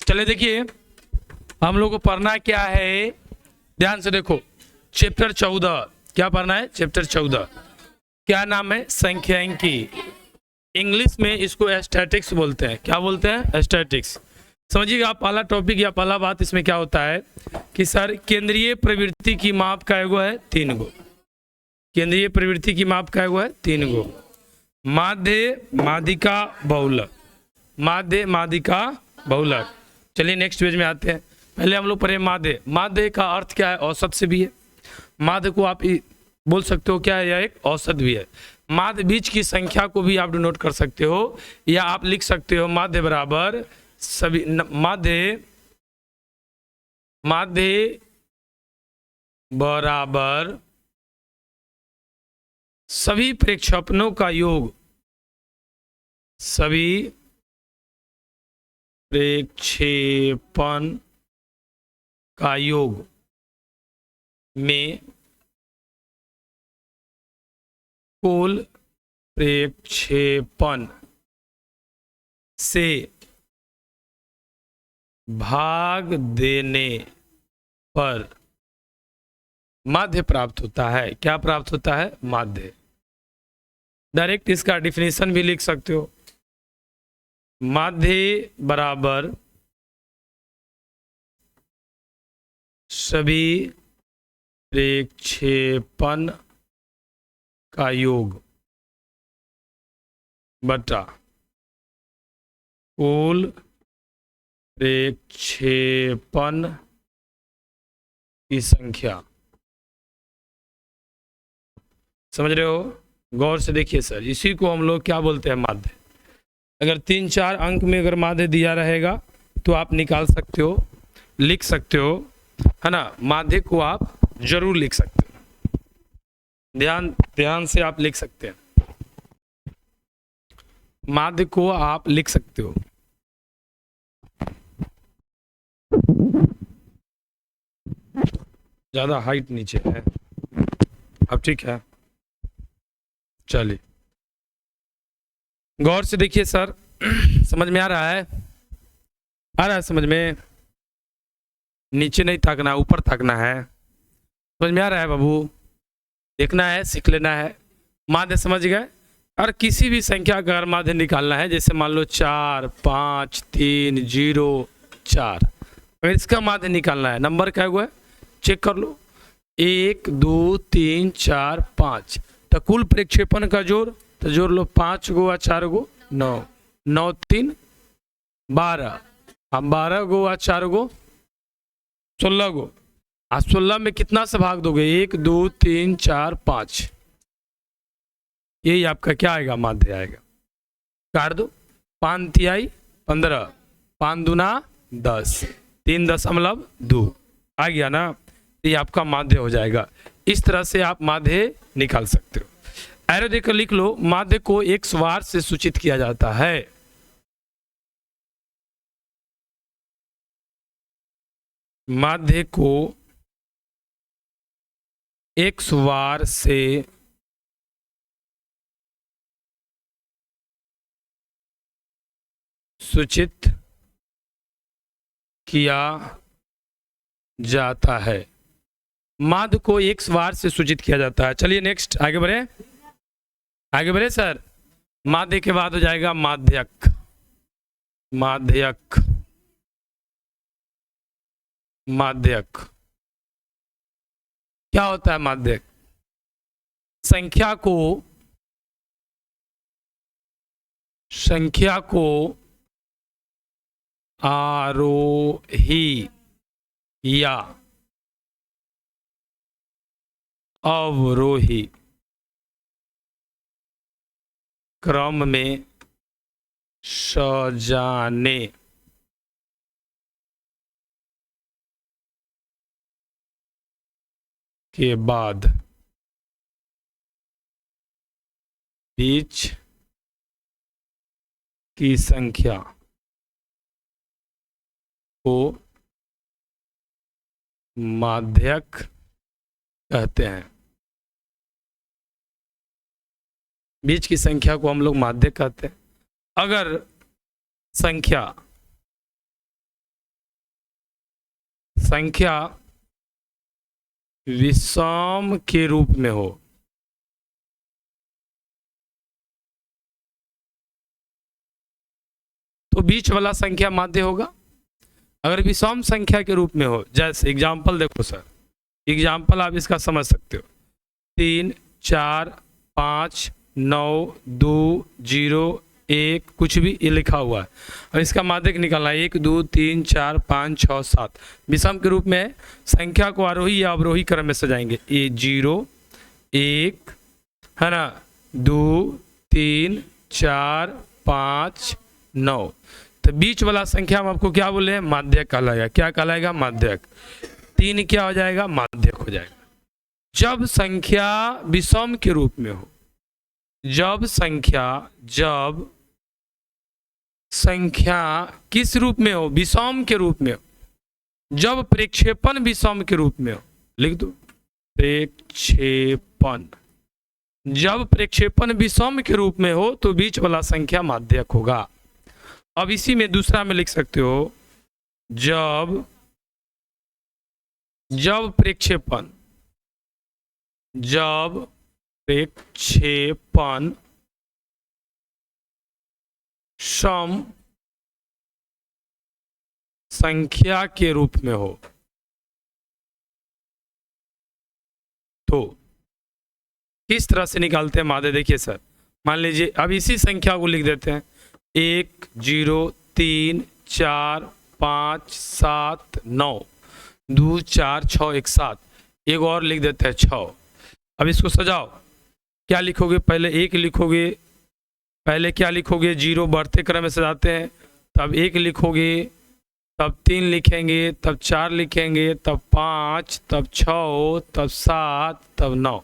चले देखिए, हम लोग को पढ़ना क्या है, ध्यान से देखो। चैप्टर 14 क्या पढ़ना है? चैप्टर 14 क्या नाम है? संख्यांकी। इंग्लिश में इसको स्टैटिक्स बोलते हैं। क्या बोलते हैं? स्टैटिक्स। समझिएगा, पहला टॉपिक या पहला बात इसमें क्या होता है कि सर केंद्रीय प्रवृत्ति की माप का एगो है 3 गो। केंद्रीय प्रवृत्ति की माप का एगो है 3 गो। माध्य, माध्यिका, बहुलक। माध्य, माध्यिका, बहुलक। चलिए नेक्स्ट पेज में आते हैं। पहले हम लोग पढ़े माध्य। माध्य का अर्थ क्या है? औसत से भी है। माध्य को आप बोल सकते हो क्या है? यह एक औसत भी है। माध्य बीच की संख्या को भी आप डिनोट कर सकते हो, या आप लिख सकते हो माध्य बराबर सभी माध्य बराबर सभी प्रक्षेपणों का योग। सभी प्रक्षेपण का योग में कुल प्रक्षेपण से भाग देने पर माध्य प्राप्त होता है। क्या प्राप्त होता है? माध्य। डायरेक्ट इसका डिफिनेशन भी लिख सकते हो। माध्य बराबर सभी प्रक्षेपण का योग बटा कुल प्रक्षेपण की संख्या। समझ रहे हो? गौर से देखिए सर, इसी को हम लोग क्या बोलते हैं? माध्य। अगर 3-4 अंक में अगर माध्य दिया रहेगा तो आप निकाल सकते हो, लिख सकते हो, है ना। माध्य को आप जरूर लिख सकते हो, ध्यान से आप लिख सकते हैं। माध्य को आप लिख सकते हो। ज्यादा हाइट नीचे है, अब ठीक है। चलिए गौर से देखिए सर, समझ में आ रहा है? आ रहा है समझ में? नीचे नहीं ताकना, ऊपर ताकना है। समझ में आ रहा है बाबू? देखना है, सीख लेना है। माध्य समझ गए? और किसी भी संख्या का अगर माध्य निकालना है, जैसे मान लो 4, 5, 3, 0, 4, अगर इसका माध्य निकालना है, नंबर क्या हुआ है चेक कर लो। 1, 2, 3, 4, 5, तो कुल प्रक्षेपण का जोड़, तो जोड़ लो 5 गो और 4 गो 9, 9 3 12, हम 12 गो और 4 गो 16 गो। आज 16 में कितना से भाग दोगे? 1, 2, 3, 4, 5। यही आपका क्या आएगा? माध्य आएगा। काट दो, 5 तिहाई 15, 5 दूना 10, 3.2 आ गया ना। ये आपका माध्य हो जाएगा। इस तरह से आप माध्य निकाल सकते हो। एरो देकर लिख लो, माध्य को x वार से सूचित किया जाता है। माध्य को x वार से सूचित किया जाता है। माध्य को x वार से सूचित किया जाता है। चलिए नेक्स्ट आगे बढ़े, आगे बढ़े सर। माध्य के बाद हो जाएगा माध्यक। माध्यक, माध्यक क्या होता है? माध्यक संख्या को आरोही या अवरोही क्रम में सजाने के बाद बीच की संख्या को माध्यक कहते हैं। बीच की संख्या को हम लोग माध्यक कहते हैं। अगर संख्या संख्या विषम के रूप में हो, तो बीच वाला संख्या माध्य होगा। अगर विषम संख्या के रूप में हो, जैसे एग्जाम्पल देखो सर, एग्जाम्पल आप इसका समझ सकते हो, 3 4 5 9 2 0 1 कुछ भी ये लिखा हुआ है। और इसका माध्यक निकालना है 1 2 3 4 5 6 7। विषम के रूप में है, संख्या को आरोही या अवरोही क्रम में सजाएंगे, ये 0 1 है ना, 2 3 4 5 9। तो बीच वाला संख्या हम आपको क्या बोले हैं, माध्यक कहलाएगा। क्या कहलाएगा, माध्यक। 3 क्या हो जाएगा, माध्यक हो जाएगा। जब संख्या विषम के रूप में हो, जब संख्या किस रूप में हो, विषम के रूप में हो, जब प्रक्षेपण विषम के रूप में हो, लिख दो प्रक्षेपण, जब प्रक्षेपण विषम के रूप में हो तो बीच वाला संख्या माध्यक होगा। अब इसी में दूसरा में लिख सकते हो, जब प्रक्षेपण सम संख्या के रूप में हो तो किस तरह से निकालते हैं माध्य। देखिए सर, मान लीजिए अब इसी संख्या को लिख देते हैं 1 0 3 4 5 7 9 2 4 6 1 7। एक और लिख देते हैं 6। अब इसको सजाओ, क्या लिखोगे, पहले 1 लिखोगे, पहले क्या लिखोगे, 0 बढ़ते क्रम में सजाते हैं, तब 1 लिखोगे, तब 3 लिखेंगे, तब 4 लिखेंगे, तब 5, तब 6, तब 7, तब 9।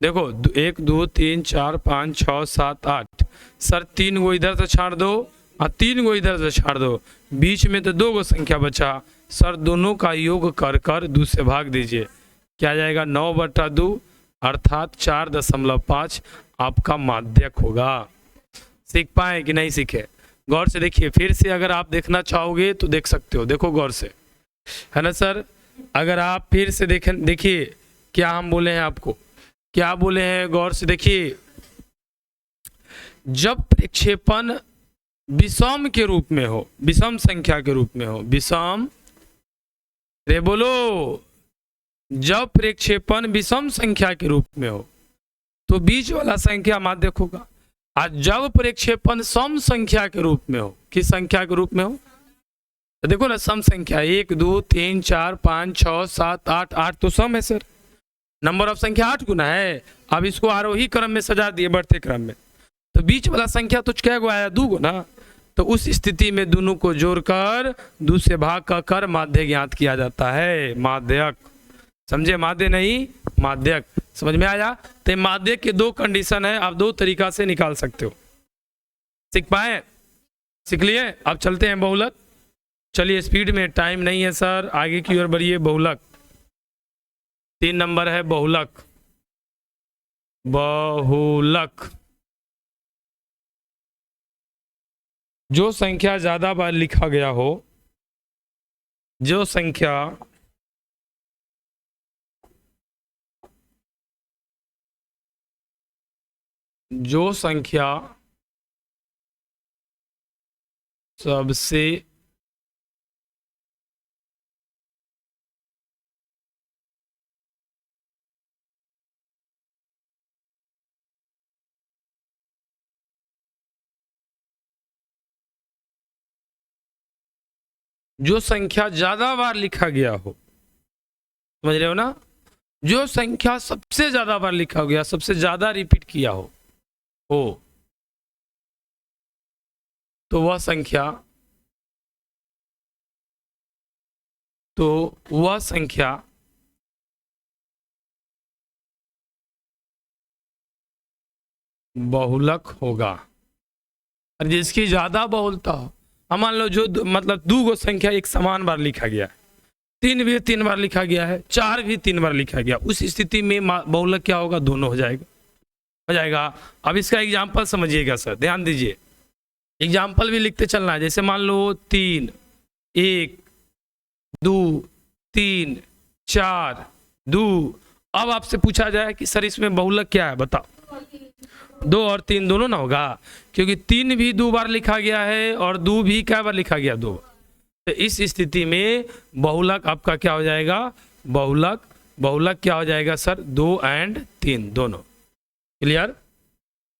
देखो 1 2 3 4 5 6 7 8। सर 3 को इधर से छाड़ दो और 3 को इधर से छाड़ दो, बीच में तो 2 को संख्या बचा। सर दोनों का योग कर 2 से भाग दीजिए, क्या जाएगा 9/2 अर्थात 4.5 आपका माध्यक होगा। सीख पाए कि नहीं सीखे, गौर से देखिए। फिर से अगर आप देखना चाहोगे तो देख सकते हो, देखो गौर से, है ना सर। अगर आप फिर से देखें, देखिए क्या हम बोले हैं आपको, क्या बोले हैं, गौर से देखिए। जब प्रक्षेपण विषम के रूप में हो, विषम संख्या के रूप में हो, विषम रे बोलो, जब प्रक्षेपण विषम संख्या के रूप में हो तो बीच वाला संख्या माध्यक होगा। आज जब प्रक्षेपण सम संख्या के रूप में हो, किस संख्या के रूप में हो, तो देखो ना सम संख्या 1 2 3 4 5 6 7 8। 8 तो सम है सर, नंबर ऑफ संख्या 8 गुना है। अब इसको आरोही क्रम में सजा दिए, बढ़ते क्रम में, तो बीच वाला संख्या तो क्या गो आया, 2 गुना। तो उस स्थिति में दोनों को जोड़कर 2 से भाग कर माध्य ज्ञात किया जाता है, माध्यक। समझे, माध्य नहीं माध्यक, समझ में आया। तो माध्य के 2 कंडीशन है, आप 2 तरीका से निकाल सकते हो। सीख पाए, सीख लिए। अब चलते हैं बहुलक। चलिए स्पीड में, टाइम नहीं है सर, आगे की ओर बढ़िए। बहुलक 3 नंबर है बहुलक। बहुलक जो संख्या ज्यादा बार लिखा गया हो, जो संख्या सबसे जो संख्या ज्यादा बार लिखा गया हो, समझ रहे हो ना, जो संख्या सबसे ज्यादा बार लिखा गया, सबसे ज्यादा रिपीट किया हो तो वह संख्या बहुलक होगा। और जिसकी ज्यादा बहुलता हो, हम मान लो जो मतलब 2 गो संख्या एक समान बार लिखा गया है, 3 भी 3 बार लिखा गया है, 4 भी 3 बार लिखा गया, उस स्थिति में बहुलक क्या होगा, दोनों हो जाएगा। अब इसका एग्जाम्पल समझिएगा सर, ध्यान दीजिए, एग्जाम्पल भी लिखते चलना है। जैसे मान लो 3 1 2 3 4 2। अब आपसे पूछा जाए कि सर इसमें बहुलक क्या है, बताओ। 2 और 3 दोनों ना होगा, क्योंकि 3 भी 2 बार लिखा गया है और 2 भी क्या बार लिखा गया, 2 बार। तो इस स्थिति में बहुलक आपका क्या हो जाएगा, बहुलक क्या हो जाएगा सर, 2 और 3 दोनों। क्लियर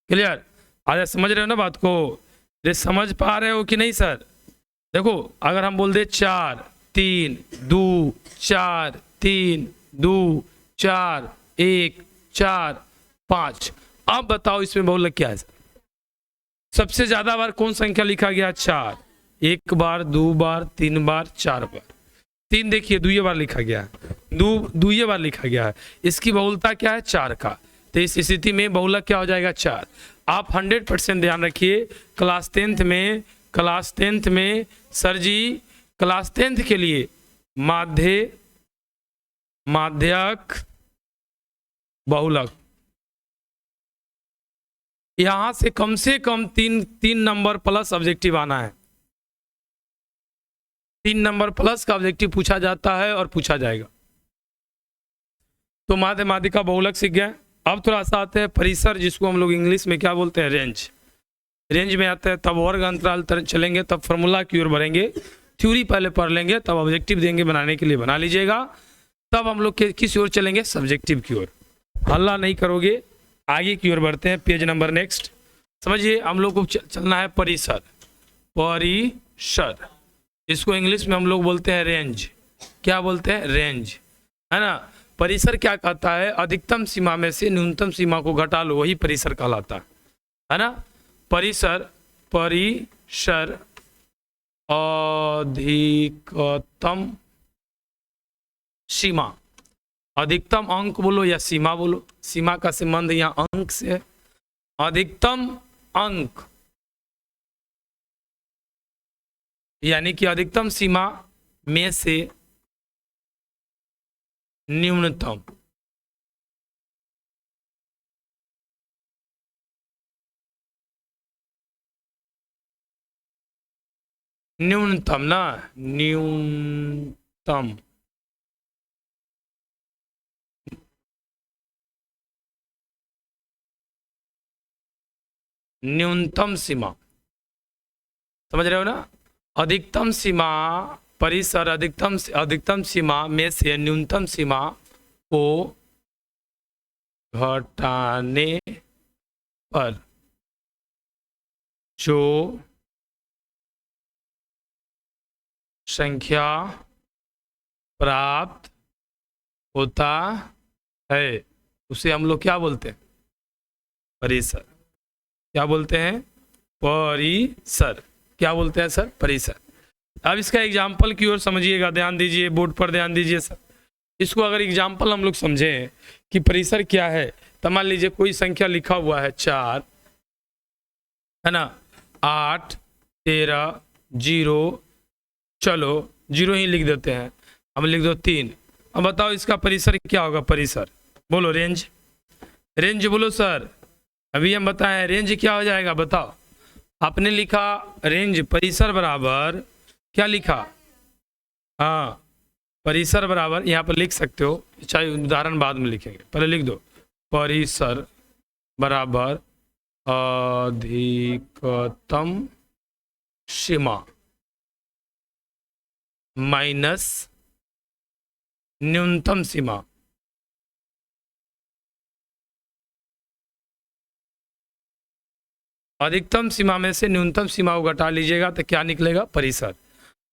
क्लियर, आज समझ रहे हो ना बात को, ये समझ पा रहे हो कि नहीं सर। देखो अगर हम बोल दे 4 3 2 4 3 2 4 1 4 5, अब बताओ इसमें बहुलक क्या है सर। सबसे ज्यादा बार कौन संख्या लिखा गया, 4। 1 बार 2 बार 3 बार 4 बार। 3 देखिए दुइये बार लिखा गया है, दुइये बार लिखा गया है, इसकी बहुलता क्या है, 4 का। तो इस स्थिति में बहुलक क्या हो जाएगा, 4। आप 100% ध्यान रखिए, क्लास 10th में सर जी क्लास 10th के लिए माध्यक बहुलक, यहां से कम 3 नंबर प्लस ऑब्जेक्टिव आना है। 3 नंबर प्लस का ऑब्जेक्टिव पूछा जाता है और पूछा जाएगा। तो माध्यमादिका बहुलक सीख गए। अब थोड़ा सा आते हैं परिसर, जिसको हम लोग इंग्लिश में क्या बोलते हैं, रेंज में आते हैं। तब वर्ग अंतराल चलेंगे, तब फॉर्मूला की ओर बढ़ेंगे, थ्योरी पहले पढ़ लेंगे, तब ऑब्जेक्टिव देंगे बनाने के लिए, बना लीजिएगा। तब हम लोग किस ओर चलेंगे, सब्जेक्टिव की ओर। हल्ला नहीं करोगे, आगे की ओर बढ़ते हैं। पेज नंबर नेक्स्ट, समझिए हम लोग को चलना है परिसर। इसको इंग्लिश में हम लोग बोलते हैं रेंज। क्या बोलते हैं, रेंज, है ना। परिसर क्या कहता है, अधिकतम सीमा में से न्यूनतम सीमा को घटा लो, वही परिसर कहलाता है ना। परिसर अधिकतम सीमा, अधिकतम अंक बोलो या सीमा बोलो, सीमा का संबंध यहाँ अंक से है। अधिकतम अंक यानी कि अधिकतम सीमा में से न्यूनतम, न्यूनतम सीमा, समझ रहे हो ना। अधिकतम सीमा, परिसर अधिकतम सीमा में से न्यूनतम सीमा को घटाने पर जो संख्या प्राप्त होता है उसे हम लोग क्या बोलते हैं, परिसर। क्या बोलते हैं, परिसर। क्या बोलते हैं सर, परिसर। अब इसका एग्जाम्पल की ओर समझिएगा, ध्यान दीजिए, बोर्ड पर ध्यान दीजिए सर। इसको अगर एग्जाम्पल हम लोग समझें कि परिसर क्या है, तो मान लीजिए कोई संख्या लिखा हुआ है 4, है ना, 8 13 0, चलो 0 ही लिख देते हैं, हम लिख दो 3। अब बताओ इसका परिसर क्या होगा, परिसर बोलो, रेंज बोलो सर। अभी हम बताएं रेंज क्या हो जाएगा, बताओ। आपने लिखा रेंज, परिसर बराबर क्या लिखा, हाँ परिसर बराबर, यहाँ पर लिख सकते हो, चाहे उदाहरण बाद में लिखेंगे, पहले लिख दो परिसर बराबर अधिकतम सीमा माइनस न्यूनतम सीमा। अधिकतम सीमा में से न्यूनतम सीमा को घटा लीजिएगा तो क्या निकलेगा, परिसर।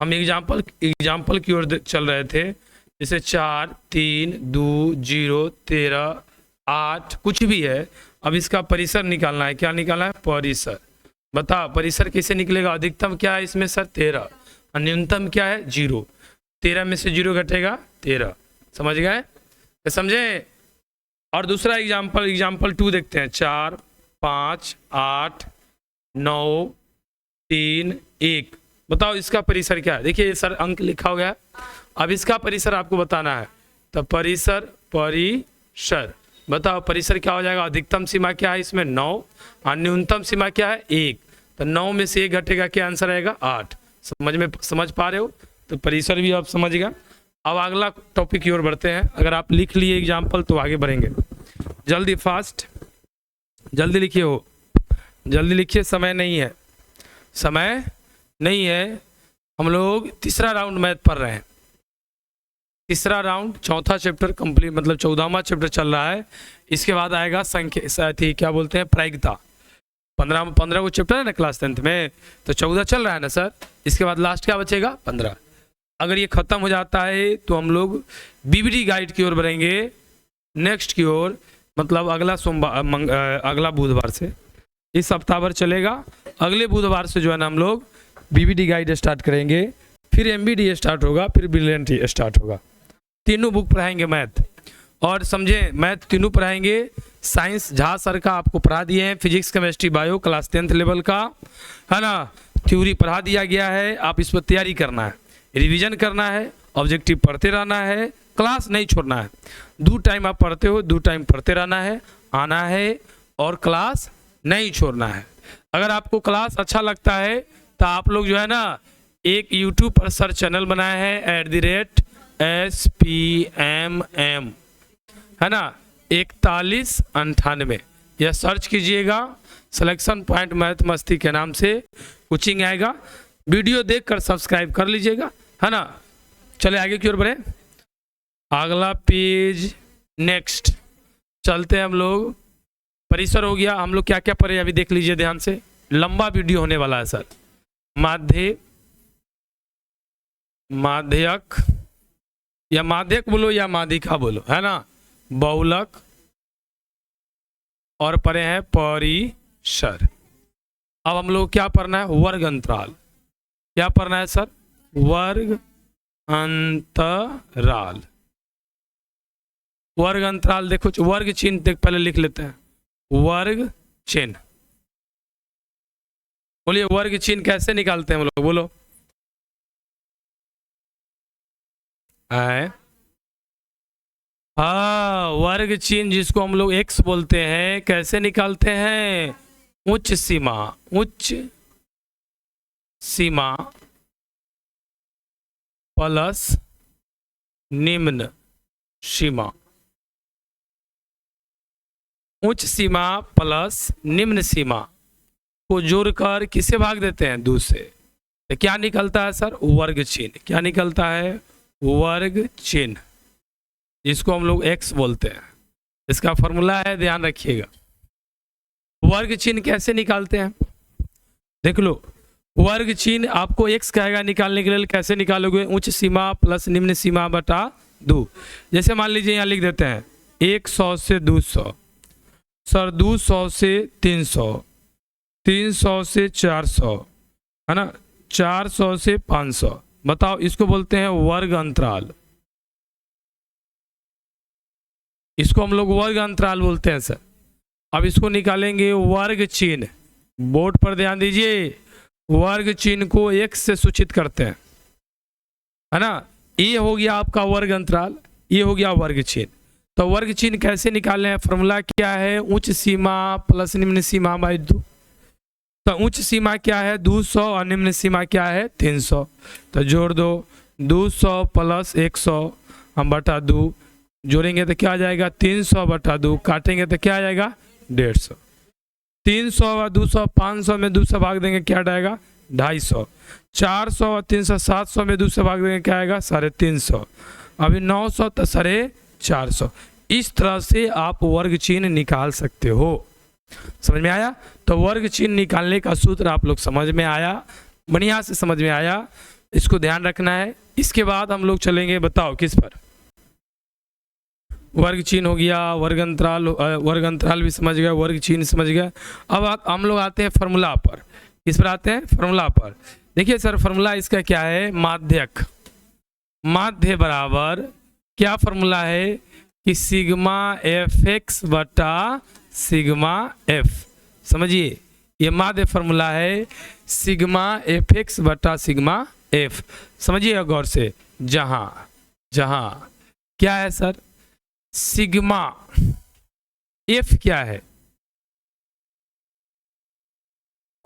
हम एग्जाम्पल की ओर चल रहे थे, जैसे 4 3 2 0 13 8 कुछ भी है। अब इसका परिसर निकालना है, क्या निकालना है, परिसर। बताओ परिसर कैसे निकलेगा, अधिकतम क्या है इसमें सर 13 और न्यूनतम क्या है 0। 13 में से 0 घटेगा 13, समझ गए, समझे। और दूसरा एग्जाम्पल 2 देखते हैं, 4 5 8 9 3 1। बताओ इसका परिसर क्या है, देखिए सर अंक लिखा हो गया है। अब इसका परिसर आपको बताना है, तो परिसर बताओ परिसर क्या हो जाएगा, अधिकतम सीमा क्या है इसमें 9 और न्यूनतम सीमा क्या है 1, तो 9 में से 1 घटेगा, क्या आंसर आएगा 8। समझ पा रहे हो, तो परिसर भी आप समझ गया। अब अगला टॉपिक की ओर बढ़ते हैं। अगर आप लिख लिए एग्जाम्पल तो आगे बढ़ेंगे। जल्दी फास्ट, जल्दी लिखिए हो, जल्दी लिखिए, समय नहीं है, समय नहीं है। हम लोग तीसरा राउंड मैथ पढ़ रहे हैं, तीसरा राउंड, चौथा चैप्टर कंप्लीट, मतलब 14वां चैप्टर चल रहा है। इसके बाद आएगा संख्या, क्या बोलते हैं, प्रायिकता। 15 को चैप्टर है ना क्लास 10th में, तो 14 चल रहा है ना सर। इसके बाद लास्ट क्या बचेगा, 15। अगर ये खत्म हो जाता है तो हम लोग बीबीडी गाइड की ओर बढ़ेंगे, नेक्स्ट की ओर, मतलब अगला सोमवार, अगला बुधवार से, इस हफ्ता भर चलेगा। अगले बुधवार से जो है ना हम लोग बीबीडी गाइड स्टार्ट करेंगे, फिर एमबीडी स्टार्ट होगा, फिर ब्रिलियंट स्टार्ट होगा। तीनों बुक पढ़ाएंगे मैथ, और समझे मैथ तीनों पढ़ाएंगे। साइंस झा सर का आपको पढ़ा दिए हैं, physics chemistry bio class 10th level का है ना, थ्योरी पढ़ा दिया गया है। आप इस पर तैयारी करना है, रिवीजन करना है, ऑब्जेक्टिव पढ़ते रहना है, क्लास नहीं छोड़ना है। 2 टाइम आप पढ़ते हो, 2 टाइम पढ़ते रहना है, आना है और क्लास नहीं छोड़ना है। अगर आपको क्लास अच्छा लगता है तो आप लोग जो है ना एक यूट्यूब पर सर्च चैनल बनाए हैं @SPMM, है ना, 4198, यह सर्च कीजिएगा। सिलेक्शन पॉइंट मैथ मस्ती के नाम से कोचिंग आएगा, वीडियो देखकर सब्सक्राइब कर लीजिएगा, है ना। चले आगे की ओर बढ़े, अगला पेज, नेक्स्ट चलते हैं हम लोग। परिसर हो गया, हम लोग क्या क्या पढ़े अभी देख लीजिए ध्यान से, लंबा वीडियो होने वाला है सर। माध्यक या माध्यक बोलो या माध्यिका बोलो, है ना, बहुलक, और पढ़े हैं परिसर। अब हम लोग क्या पढ़ना है, वर्ग अंतराल। क्या पढ़ना है सर, वर्ग अंतराल। वर्ग अंतराल देखो, वर्ग चिन्ह देख पहले लिख लेते हैं, वर्ग चिन्ह। बोलिए वर्ग चिन्ह कैसे निकालते हैं हम लोग, बोलो। हाँ, वर्ग चिन्ह जिसको हम लोग x बोलते हैं, कैसे निकालते हैं, उच्च सीमा, उच्च सीमा प्लस निम्न सीमा, उच्च सीमा प्लस निम्न सीमा को जोड़कर किसे भाग देते हैं, 2 से। तो क्या निकलता है सर, वर्ग चिन्ह। क्या निकलता है, वर्ग चिन्ह, जिसको हम लोग x बोलते हैं। इसका फॉर्मूला है, ध्यान रखिएगा। वर्ग चिन्ह कैसे निकालते हैं, देख लो। वर्ग चिन्ह आपको x कहेगा निकालने के लिए, कैसे निकालोगे, उच्च सीमा प्लस निम्न सीमा बटा 2। जैसे मान लीजिए यहाँ लिख देते हैं 100 से 200, सर 200 से 300, 300 से 400, है ना, 400 से 500। बताओ, इसको बोलते हैं वर्ग अंतराल। इसको हम लोग वर्ग अंतराल बोलते हैं सर। अब इसको निकालेंगे वर्ग चिन्ह, बोर्ड पर ध्यान दीजिए, वर्ग चिन्ह को x से सूचित करते हैं, है ना। ये हो गया आपका वर्ग अंतराल, ये हो गया वर्ग चिन्ह। तो वर्ग चिन्ह कैसे निकालने हैं, फॉर्मूला क्या है, उच्च सीमा प्लस निम्न सीमा बाई 2। तो उच्च सीमा क्या है 200 और निम्न सीमा क्या है 300। तो जोड़ दो, 200 प्लस 100 हम बटा 2 जोड़ेंगे तो क्या आ जाएगा, 300 बटा 2, काटेंगे तो क्या आ जाएगा 150। 300 और 200, 500 में 200 भाग देंगे क्या आएगा 250। 400 और 300, 700 में 200 भाग देंगे क्या आएगा 350। अभी 900 तो 450। इस तरह से आप वर्ग चिन्ह निकाल सकते हो। समझ में आया। तो वर्ग चिन्ह निकालने का सूत्र आप लोग समझ में आया, बढ़िया से समझ में आया, इसको ध्यान रखना है। इसके बाद हम लोग चलेंगे, बताओ किस पर, वर्ग चिन्ह हो गया, वर्ग अंतराल भी समझ गए, वर्ग चिन्ह समझ गए। अब हम लोग आते हैं फार्मूला पर। किस पर आते हैं, फार्मूला पर। देखिए सर फार्मूला इसका क्या है, माध्यक, माध्य बराबर क्या फार्मूला है कि सिग्मा एफ एक्स बटा सिग्मा एफ। समझिए ये माध्य फार्मूला है, सिग्मा एफ एक्स बटा सिग्मा एफ। समझिए गौर से, जहां जहां क्या है सर, सिग्मा एफ क्या है,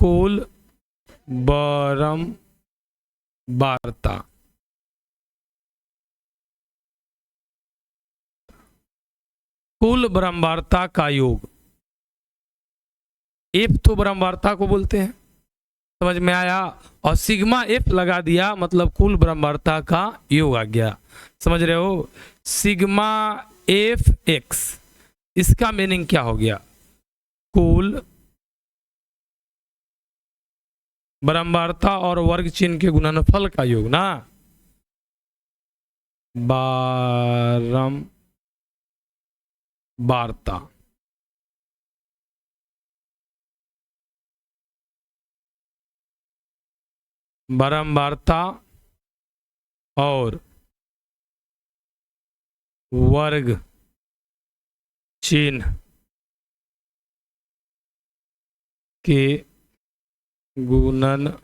कुल बारंबारता, कुल बारंबारता का योग। एफ तो बारंबारता को बोलते हैं, समझ में आया, और सिग्मा एफ लगा दिया मतलब कुल बारंबारता का योग आ गया। समझ रहे हो, सिग्मा एफ एक्स, इसका मीनिंग क्या हो गया, कुल बारंबारता और वर्ग चिन्ह के गुणनफल का योग ना, बारंबारता। बारंबारता और वर्ग चिन्ह के गुणनफल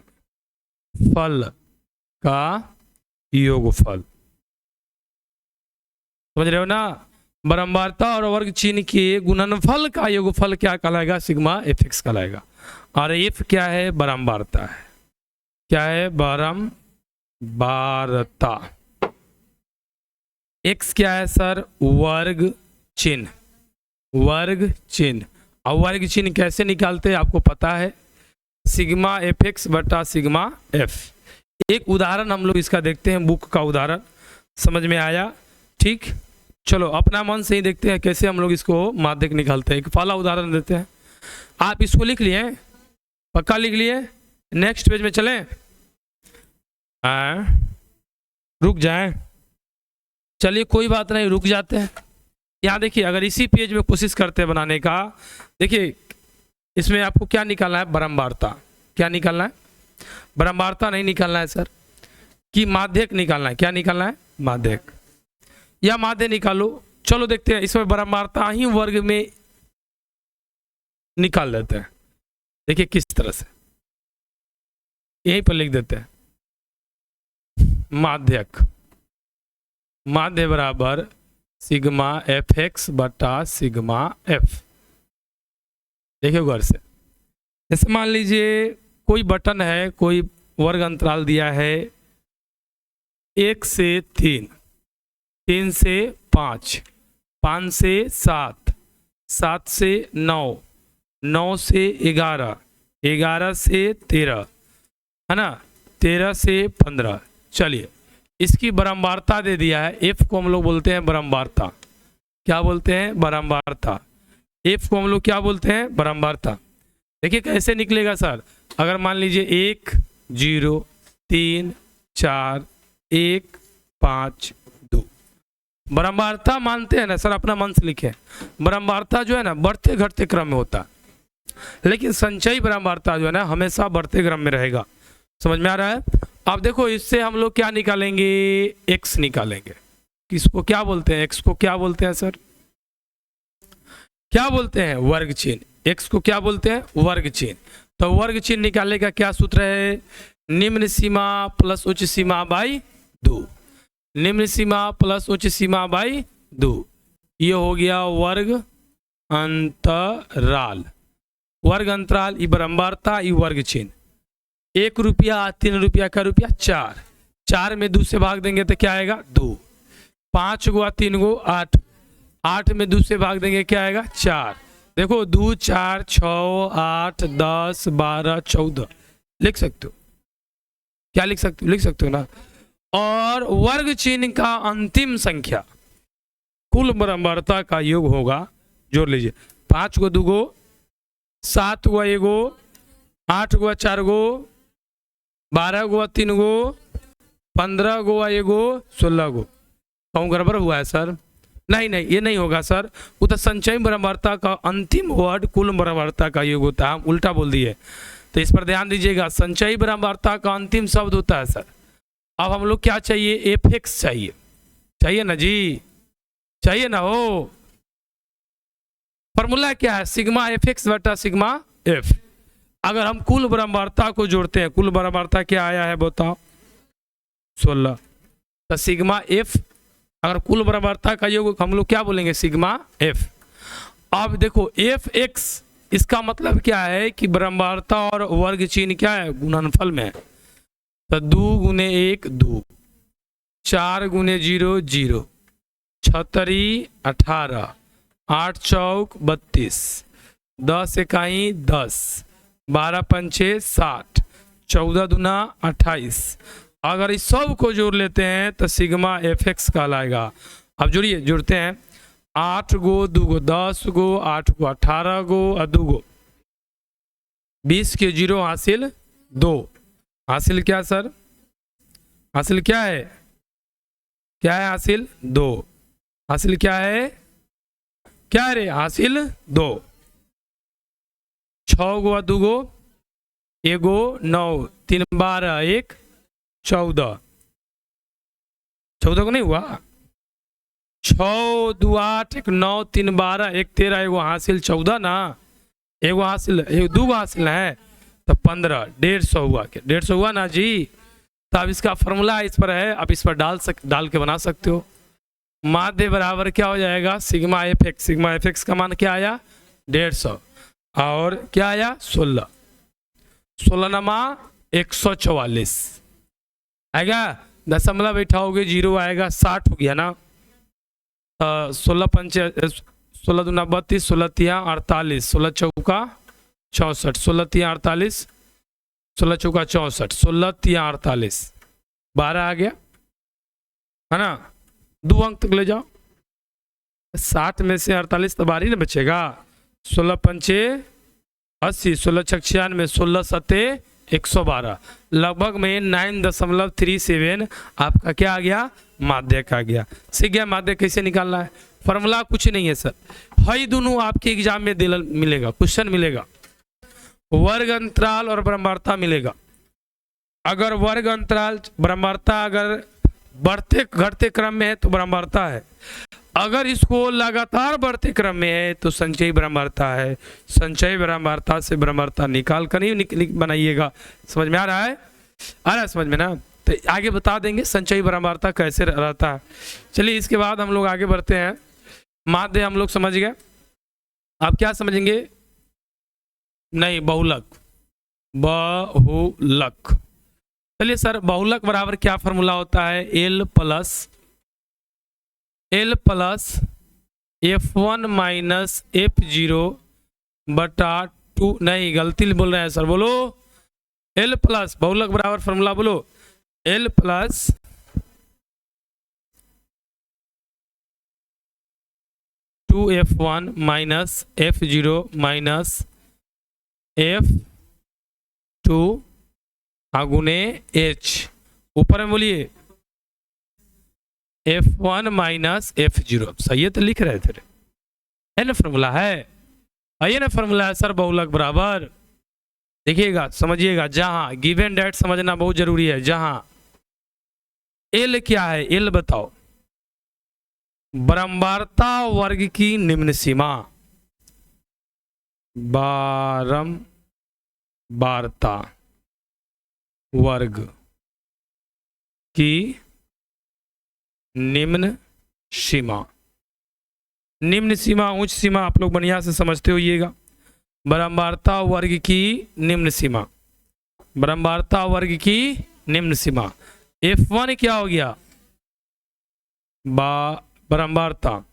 का योगफल। समझ रहे हो ना, बारंबारता और वर्ग चिन्ह के गुणनफल का योगफल क्या कहलाएगा, सिग्मा एफ एक्स कहलाएगा। और एफ क्या है, बारंबारता है, क्या है, बारंबारता। एक्स क्या है सर, वर्ग चिन्ह, वर्ग चिन्ह। और वर्ग चिन्ह कैसे निकालते हैं आपको पता है, सिग्मा एफ एक्स बटा सिग्मा एफ। एक उदाहरण हम लोग इसका देखते हैं, बुक का उदाहरण, समझ में आया, ठीक। चलो अपना मन से ही देखते हैं कैसे हम लोग इसको माध्यक निकालते हैं। एक पहला उदाहरण देते हैं, आप इसको लिख लिए, पक्का लिख लिए, नेक्स्ट पेज में चलें, रुक जाएं, चलिए कोई बात नहीं, रुक जाते हैं। यहाँ देखिए, अगर इसी पेज में कोशिश करते हैं बनाने का, देखिए इसमें आपको क्या निकालना है, बारंबारता। क्या निकालना है, बारंबारता नहीं निकालना है सर, कि माध्यक निकालना है। क्या निकालना है, माध्यक, या माध्य निकालो। चलो देखते हैं, इसमें बारंबारता ही वर्ग में निकाल देते हैं। देखिए किस तरह से, यहीं पर लिख देते हैं, माध्यक, माध्य बराबर सिग्मा एफ एक्स बटा सिग्मा एफ। देखिए गौर से, जैसे मान लीजिए कोई बटन है, कोई वर्ग अंतराल दिया है 1 से 3, 3 से 5, 5 से 7, 7 से 9, 9 से 11, 11 से 13, है ना, 13 से 15। चलिए इसकी बारंबारता दे दिया है, एफ को हम लोग बोलते हैं बारंबारता। क्या बोलते हैं, बारंबारता। एफ को हम लोग क्या बोलते हैं, बारंबारता। देखिए कैसे निकलेगा सर, अगर मान लीजिए 1 0 3 4 1 5 2, बारंबारता मानते हैं ना सर, अपना मन से लिखे, बारंबारता जो है ना बढ़ते घटते क्रम में होता है, लेकिन संचयी बारंबारता जो है ना हमेशा बढ़ते क्रम में रहेगा। समझ में आ रहा है। अब देखो इससे हम लोग क्या निकालेंगे, एक्स निकालेंगे। किसको क्या बोलते हैं, एक्स को क्या बोलते हैं सर, क्या बोलते हैं, वर्ग चिन्ह। एक्स को क्या बोलते हैं, वर्ग चिन्ह। तो वर्ग चिन्ह निकालने का क्या सूत्र है, निम्न सीमा प्लस उच्च सीमा बाई 2, निम्न सीमा प्लस उच्च सीमा बाई 2। ये हो गया वर्ग अंतराल, वर्ग अंतराल, ये बारंबारता, ये वर्ग चिन्ह। 1 रुपया, 3 रुपया का रुपया 4, 4 में 2 से भाग देंगे तो क्या आएगा 2, 5 गुआ 3 गो 8, 8 में 2 से भाग देंगे क्या आएगा 4। देखो 2 4 6 8 10 12 14 लिख सकते हो, क्या लिख सकते हो, लिख सकते हो ना। और वर्ग चिन्ह का अंतिम संख्या कुल बारंबारता का योग होगा, जोड़ लीजिए, 5 गो 2 गो, 7 गो 1 गो, 8 गो 4 गो, 12 गो 3 गो, 15 गो 1 गो, 16 गो। कहूँ गड़बड़ हुआ है सर, नहीं नहीं ये नहीं होगा सर, वो तो संचयी बारंबारता का अंतिम वर्ड कुल बारंबारता का योग होता है, हम उल्टा बोल दिए, तो इस पर ध्यान दीजिएगा। संचयी बारंबारता का अंतिम शब्द होता है सर। अब हम लोग क्या चाहिए, एफ एक्स चाहिए, चाहिए ना जी, चाहिए ना हो। फॉर्मूला क्या है, सिग्मा एफ एक्स बटा सिग्मा एफ। अगर हम कुल बारंबारता को जोड़ते हैं, कुल बारंबारता क्या आया है बताओ, 16। तो सिग्मा एफ, अगर कुल बारंबारता का योग हम लोग क्या बोलेंगे, सिग्मा एफ। अब देखो एफ एक्स, इसका मतलब क्या है कि बारंबारता और वर्ग चिन्ह क्या है, गुणनफल में है। तो 2 गुने 1 2, 4 गुने 0 0, 6 18, 8 चौक 32, 10 इकाई 10, 12 पंचे 60, 14 दूना 28। अगर इस सब को जोड़ लेते हैं तो सिग्मा एफ एक्स कहलाएगा। अब जोड़िए, जुड़ते हैं। 8 गो 2 गो 10 गो, 8 गो 18 गो और 2 गो 20 के 0 हासिल 2। हासिल क्या सर? हासिल क्या है? क्या है हासिल? 2। हासिल क्या है? क्या है रे? हासिल 2। 6 गो 2 गो, 1 गो 9, 3 12, 1 14। 14 को नहीं हुआ? 6 2 8, 1 9, 3 12, 1 13, एगो हासिल 14 ना, एगो हासिल, एक 2 गो हासिल है तो 15, 150 हुआ। क्या 150 हुआ ना जी? तो अब इसका फॉर्मूला इस पर है, आप इस पर डाल के बना सकते हो। माध्य बराबर क्या हो जाएगा? Sigma F x. Sigma F x का मान क्या आया? 150 और क्या आया? 16। 16 नमा 144 आएगा। दशमलव बैठाओगे 0 आएगा, 60 हो गया ना। 16 पंचे 16 दूना 32, 16 तिया 48, 16 चौका 64, 16 तिया 48, 16 चौका 64, 16 तिया 48, 12 आ गया है ना। 2 अंक तक ले जाओ। 60 में से 48 तो 12 ही ना बचेगा। 16 पंचे 80, 16 छक 96, 16 सत्ते 112, लगभग में 9.37 आपका क्या आ गया? माध्यक आ गया। सीख गया माध्यक कैसे निकालना है? फॉर्मूला कुछ नहीं है सर, हई दोनों आपके एग्जाम में मिलेगा, क्वेश्चन मिलेगा। वर्ग अंतराल और ब्रह्मांडता मिलेगा। अगर वर्ग अंतराल ब्रह्मांडता अगर बढ़ते घटते क्रम में है तो ब्रह्मांडता है, अगर इसको लगातार बढ़ते क्रम में है तो संचयी ब्रह्मांडता है। संचयी ब्रह्मांडता से ब्रह्मांडता निकाल कर ही बनाइएगा। समझ में आ रहा है? आ रहा है समझ में ना? तो आगे बता देंगे संचयी ब्रह्मांडता कैसे रहता है। चलिए इसके बाद हम लोग आगे बढ़ते हैं। माध्य हम लोग समझ गए, आप क्या समझेंगे? नहीं, बहुलक। बहुलक। चलिए सर, बहुलक बराबर क्या फॉर्मूला होता है? L plus F1 minus F0 बटा 2। नहीं, गलती बोल रहे हैं सर, बोलो। L प्लस बहुलक बराबर फॉर्मूला बोलो। L plus two F1 minus F0 minus F2 गुने H। ऊपर में बोलिए F1 माइनस F0। सही है तो लिख रहे थे, है ना? फॉर्मूला है, आइए ना, फॉर्मूला है सर बहुलक बराबर। देखिएगा, समझिएगा, जहां गिवन डेट समझना बहुत जरूरी है। जहां एल क्या है? एल बताओ। बारंबारता वर्ग की निम्न सीमा। बारंबारता वर्ग की निम्न सीमा। निम्न सीमा, उच्च सीमा आप लोग बढ़िया से समझते होइएगा। बारंबारता वर्ग की निम्न सीमा। बारंबारता वर्ग की निम्न सीमा। F1 क्या हो गया? बारंबारता।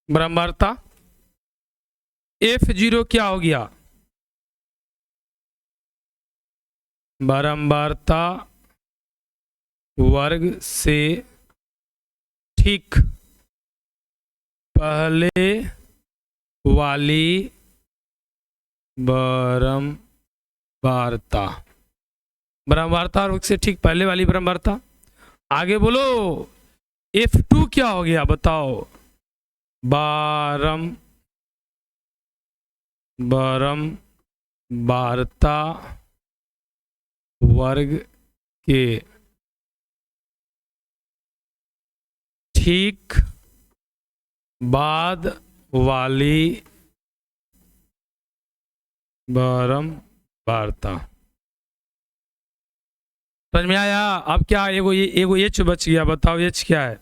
बारंबारता। F0 क्या हो गया? बारंबारता वर्ग से ठीक पहले वाली बारंबारता। बारंबारता वर्ग से ठीक पहले वाली बारंबारता। आगे बोलो, F2 क्या हो गया? बताओ। बारंबारता वर्ग के ठीक बाद वाली बारंबारता। समझ में आया? अब क्या एगो एच बच गया, बताओ एच क्या है?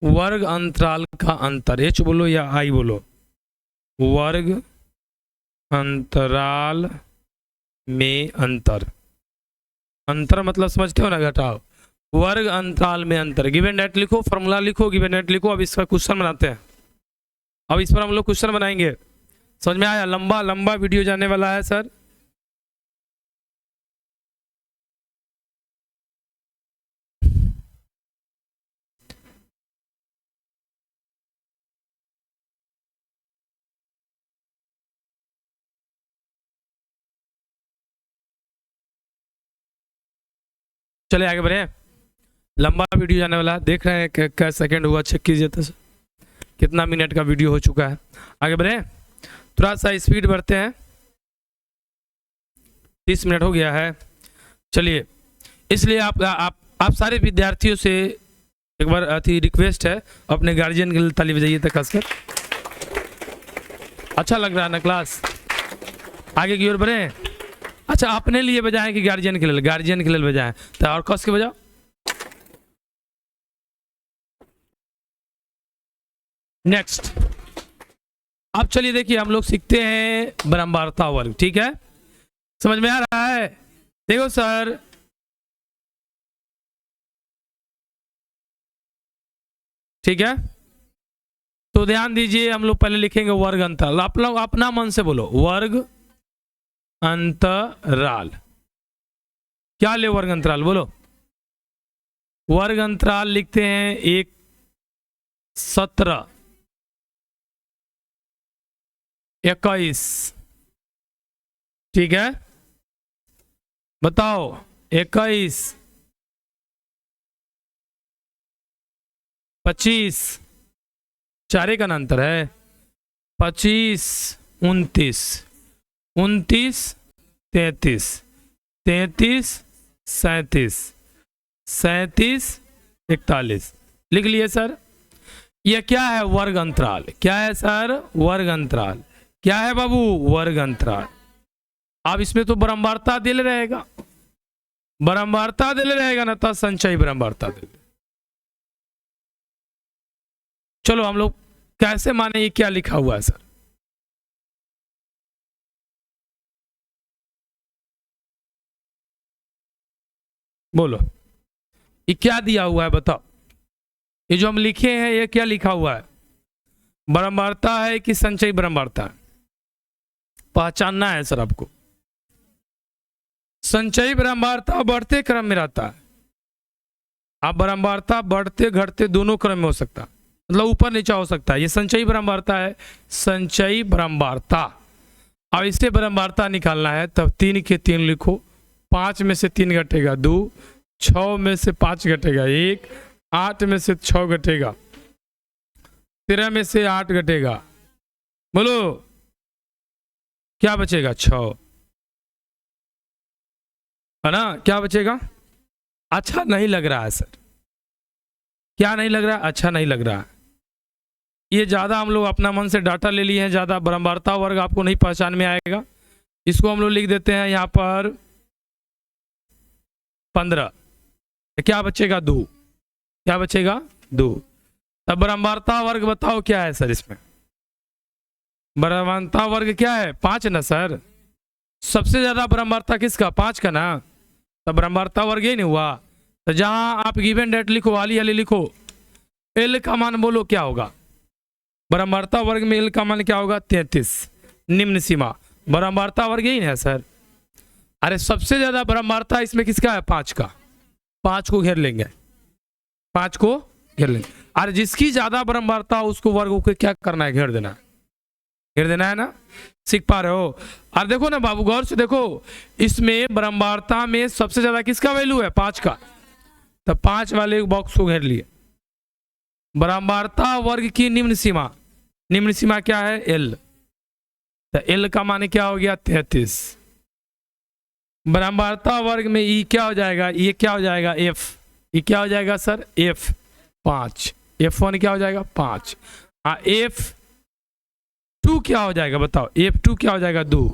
वर्ग अंतराल का अंतर। एच बोलो या आई बोलो? वर्ग अंतराल में अंतर। अंतर मतलब समझते हो ना, घटाओ। वर्ग अंतराल में अंतर। गिवन डेट लिखो, फॉर्मूला लिखो, गिवन डेट लिखो। अब इसका क्वेश्चन बनाते हैं। अब इस पर हम लोग क्वेश्चन बनाएंगे। समझ में आया? लंबा लंबा वीडियो जाने वाला है सर। चले आगे बढ़े, लंबा वीडियो जाने वाला है। देख रहे हैं क्या सेकंड हुआ, चेक कीजिए तो कितना मिनट का वीडियो हो चुका है। आगे बढ़े, थोड़ा सा स्पीड बढ़ते हैं। 30 मिनट हो गया है। चलिए, इसलिए आप सारे विद्यार्थियों से एक बार अति रिक्वेस्ट है, अपने गार्जियन के लिए ताली बजाइए तक खासकर। अच्छा लग रहा है ना क्लास? आगे की ओर बढ़े। अच्छा, अपने लिए बजाएं कि गार्जियन के लिए? गार्जियन के लिए बजाएं तो और कस के बजाओ। नेक्स्ट, अब चलिए देखिए, हम लोग सीखते हैं बारंबारता वर्ग। ठीक है, समझ में आ रहा है? देखो सर, ठीक है, तो ध्यान दीजिए। हम लोग पहले लिखेंगे वर्ग अंतराल। आप लोग अपना मन से बोलो, वर्ग अंतराल। क्या ले वर्ग अंतराल? बोलो। वर्ग अंतराल लिखते हैं 1, 17, 21। ठीक है, बताओ। 21, 25, 4 का अंतर है। 25, 29, 29, 33, 33, 37, 37, 41। लिख लिए सर? यह क्या है? वर्ग अंतराल। क्या है सर? वर्ग अंतराल। क्या है बाबू? वर्ग अंतराल। अब इसमें तो बारंबारता दिल रहेगा, बारंबारता दिल रहेगा ना, तो संचयी बारंबारता दिल। चलो हम लोग कैसे माने? ये क्या लिखा हुआ है सर? बोलो, ये क्या दिया हुआ है? बताओ। ये जो हम लिखे हैं, ये क्या लिखा हुआ है? बारंबारता है कि संचयी बारंबारता है? पहचानना है सर आपको। संचयी बारंबारता बढ़ते क्रम में रहता है। आप बारंबारता बढ़ते घटते दोनों क्रम में हो सकता है, मतलब ऊपर नीचे हो सकता है। ये संचयी बारंबारता है, संचयी बारंबारता। अब इससे बारंबारता निकालना है, तब 3 के 3 लिखो। 5 में से 3 घटेगा 2, 6 में से 5 घटेगा 1, 8 में से 6 घटेगा, 13 में से 8 घटेगा। बोलो, क्या बचेगा? 6, है ना? क्या बचेगा? अच्छा नहीं लग रहा है सर। क्या नहीं लग रहा है? अच्छा नहीं लग रहा है। ये ज़्यादा हम लोग अपना मन से डाटा ले लिए हैं, ज़्यादा बारंबारता वर्ग आपको नहीं पहचान में आएगा। इसको हम लोग लिख देते हैं यहाँ पर 15। क्या बचेगा? 2। क्या बचेगा? 2। तब बारंबारता वर्ग बताओ क्या है सर इसमें? बारंबारता वर्ग क्या है? 5 ना सर? सबसे ज्यादा बारंबारता किसका? 5 का ना? तब बारंबारता वर्ग ही नहीं हुआ। तो जहां आप गिवन डेट लिखो, वाली वाली लिखो, एल का मान बोलो क्या होगा? बारंबारता वर्ग में एल का मान क्या होगा? 33। निम्न सीमा बारंबारता वर्ग ही है सर। अरे सबसे ज्यादा बारंबारता इसमें किसका है? 5 का। 5 को घेर लेंगे, 5 को घेर लेंगे। अरे जिसकी ज्यादा बारंबारता उसको वर्ग को क्या करना है? घेर देना है। घेर देना है ना? सीख पा रहे हो? और देखो ना बाबू, गौर से देखो, इसमें बारंबारता में सबसे ज्यादा किसका वैल्यू है? 5 का। तब 5 वाले बॉक्स को घेर लिए। बारंबारता वर्ग की निम्न सीमा, निम्न सीमा क्या है? एल। तो एल का मान क्या हो गया? 33। बारंबारता वर्ग में ई क्या हो जाएगा? ये क्या हो जाएगा? एफ। ये क्या हो जाएगा सर? एफ 5। F1 क्या हो जाएगा? 5। F2 क्या हो जाएगा? बताओ। F2 क्या हो जाएगा? 2।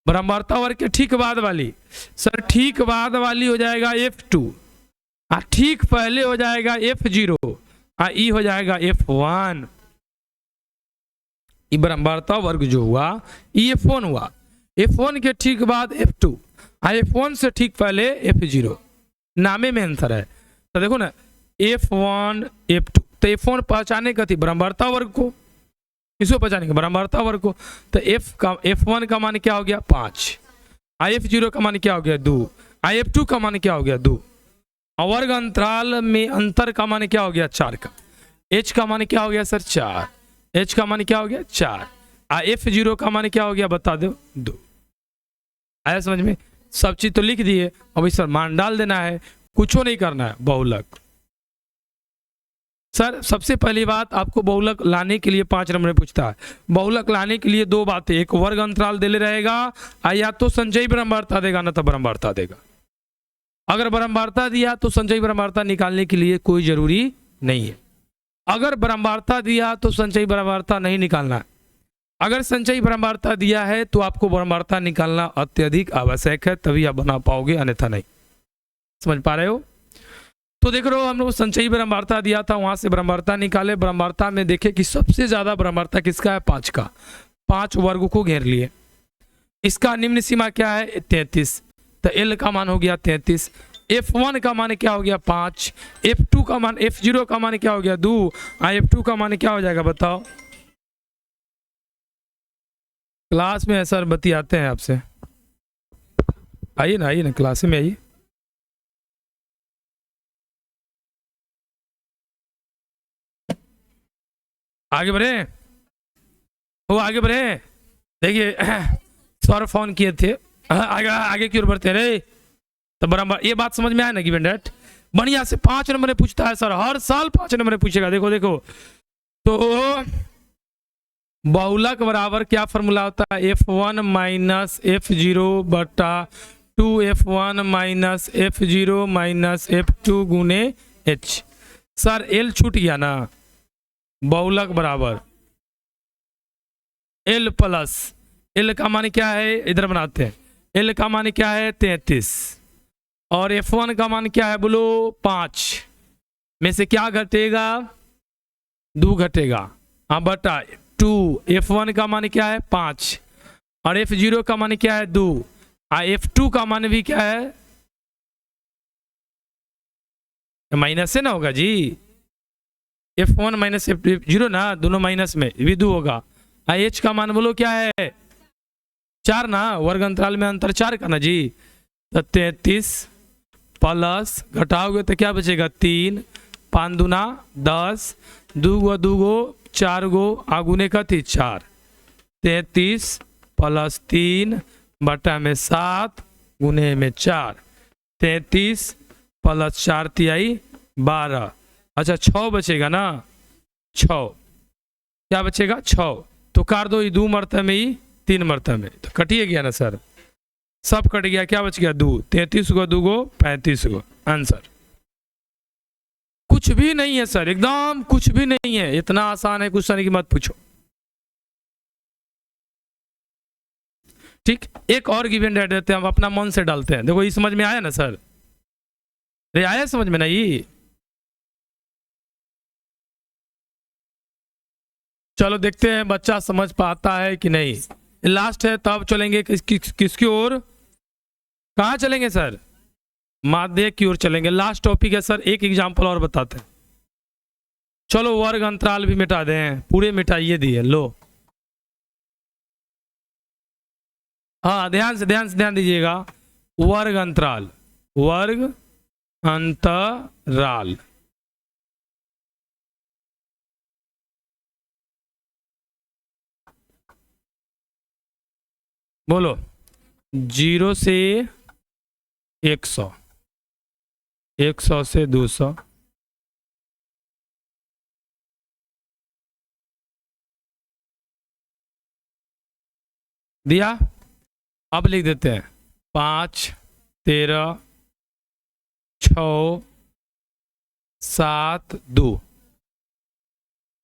बारंबारता वर्ग के ठीक बाद वाली सर, ठीक बाद वाली हो जाएगा F2, ठीक पहले हो जाएगा F0, ई हो जाएगा F1। ये बारंबारता वर्ग जो हुआ ये F1 हुआ। F1 के ठीक बाद F2, F1 से ठीक पहले F0। नामे में आंसर है। तो देखो ना F1 F2, तो F1 पहचाने का थी ब्रह्मवार्ता वर्ग को, किसको पहचानेंगे ब्रह्मवार्ता वर्ग को। तो F1 का मान क्या हो गया 5, F0 का मान क्या हो गया 2, F2 का मान क्या हो गया 2, और वर्ग अंतराल में अंतर का मान क्या हो गया 4 का, H का मान क्या हो गया सर 4, H का मान क्या हो गया 4, F0 का मान क्या हो गया बता दो 2। आया समझ में, सब चीज तो लिख दिए, अब इस पर मान डाल देना है, कुछ नहीं करना है। बहुलक सर सबसे पहली बात आपको बहुलक लाने के लिए 5 नंबर में पूछता है, बहुलक लाने के लिए 2 बातें, एक वर्ग अंतराल दे रहेगा, या तो संचयी ब्रह्मवार्ता देगा ना तो ब्रह्मवार्ता देगा। अगर ब्रह्मवार्ता दिया तो संचयी ब्रह्मवार्ता निकालने के लिए कोई जरूरी नहीं है, अगर ब्रह्मवार्ता दिया तो संचयी ब्रह्मवार्ता नहीं निकालना है। अगर संचयी ब्रह्मवार्ता दिया है तो आपको ब्रह्मवार्ता निकालना अत्यधिक आवश्यक है, तभी आप बना पाओगे, अन्यथा नहीं। समझ पा रहे हो। तो देख रहे हो हम लोग संचयी ब्रह्मवार्ता दिया था, वहां से ब्रह्मवार्ता निकाले, ब्रह्मवार्ता में देखे कि सबसे ज्यादा ब्रह्मवार्ता किसका है 5 का, 5 वर्ग को घेर लिए। इसका निम्न सीमा क्या है 33, तो L का मान हो गया 33, F1 का मान क्या हो गया 5, F2 का मान, F0 का मान क्या हो गया 2, F2 का मान क्या हो जाएगा बताओ। क्लास में सर बतियाते हैं आपसे, आइए ना क्लास में आइए। आगे बढ़े, वो आगे बढ़े। देखिए सर फोन किए थे, आगे की ओर बढ़ते रहे। तो बराबर ये बात समझ में आया ना गिवन डेट, बढ़िया से 5 नंबर पूछता है सर, हर साल 5 नंबर पूछेगा। देखो देखो तो बहुलक बराबर क्या फॉर्मूला होता है, F1 माइनस F0 बटा 2F1 minus F0 minus F2 गुने H। सर L छूट गया ना, बहुलक बराबर L प्लस, L का मान क्या है इधर बनाते हैं, L का मान क्या है 33, और F1 का मान क्या है बोलो 5, में से क्या घटेगा 2 घटेगा, हाँ बटा 2, F1 का मान क्या है 5, और F0 का मान क्या है 2, F2 का मान भी क्या है माइनस से ना होगा जी, F1 माइनस F0 ना, दोनों माइनस में भी 2 होगा। H का मान बोलो क्या है 4 ना, वर्ग अंतराल में अंतर 4 का ना जी, तो 33 प्लस घटाओगे तो क्या बचेगा 3, 5 दूना 10, 2 गो 2 गो 4 गो आगुने का थी 4, 33 प्लस 3 बटा में 7 गुने में 4, 33 प्लस 4 तिहाई 12, अच्छा 6 बचेगा ना, 6 क्या बचेगा 6, तो काट दो 2 मरतबे में ही 3 मरतबे में, तो कटिए गया ना सर, सब कट गया, क्या बच गया 2, 33 गो 2 गो 35 गो, आंसर। कुछ भी नहीं है सर, एकदम कुछ भी नहीं है, इतना आसान है, क्वेश्चन की मत पूछो। ठीक, एक और गिवन डेट देते हैं, हम अपना मन से डालते हैं। देखो ये समझ में आया ना सर, रे आया समझ में नहीं, चलो देखते हैं बच्चा समझ पाता है कि नहीं। लास्ट है तब चलेंगे किसकी ओर, कहाँ चलेंगे सर, माध्यक की ओर चलेंगे। लास्ट टॉपिक है सर, एक एग्जांपल और बताते हैं। चलो वर्ग अंतराल भी मिटा दें, पूरे मिटाइए दिए लो, हाँ ध्यान से ध्यान दीजिएगा, वर्ग अंतराल, वर्ग अंतराल, बोलो 0 से 100, 100 से 200, दिया। अब लिख देते हैं 5, 13, 6, 7, 2।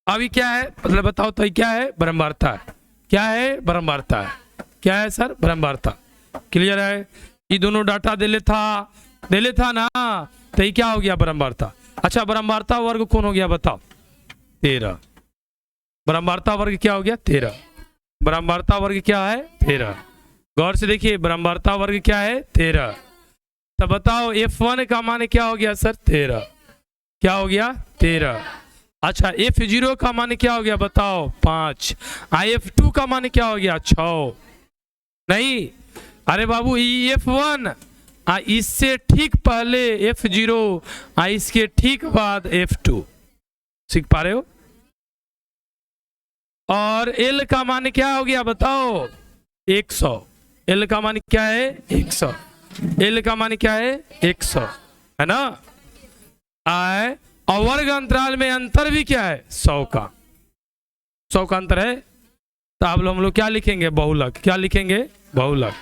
अभी क्या है मतलब बताओ तो, क्या है ब्रह्मवार्ता है, क्या है ब्रह्मवार्ता है, क्या है सर ब्रह्मवार्ता। क्लियर है, ये दोनों डाटा दे ले था ना, तो ये क्या हो गया ब्रह्मवार्ता। अच्छा ब्रह्मवार्ता वर्ग कौन हो गया बताओ 13, ब्रह्मवार्ता वर्ग क्या हो गया 13, ब्रह्मवार्ता वर्ग क्या है 13। गौर से देखिए ब्रह्मवार्ता वर्ग क्या है 13, तो बताओ F1 का मान क्या हो गया सर 13, क्या हो गया 13। अच्छा F0 का मान क्या हो गया बताओ 5। F2 का मान क्या हो गया 6। नहीं, अरे बाबू F1 इससे ठीक पहले F0 इसके ठीक बाद F2। सीख पा रहे हो। और L का मान क्या हो गया बताओ 100। L का मान क्या है 100। L का मान क्या है 100, है ना। और वर्ग अंतराल में अंतर भी क्या है 100 का। 100 का अंतर है, तो अब हम लोग क्या लिखेंगे बहुलक। क्या लिखेंगे बहुलक।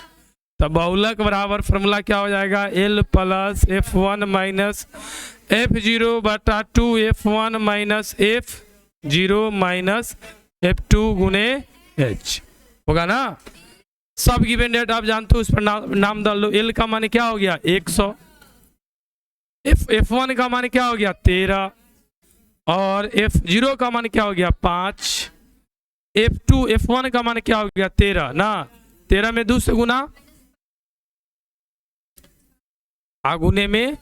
तो बहुलक बराबर फॉर्मूला क्या हो जाएगा L plus F1 minus F0 बटा 2 F1 minus F0 minus F2 गुने H होगा ना। सब गिवन डेट आप जानते हो, उस पर नाम डाल लो। L का मान क्या हो गया 100, F1 का मान क्या हो गया 13 और F0 का मान क्या हो गया 5, F2 F1 का मान क्या हो गया 13 ना। 13 में 2 से गुना, आगुने में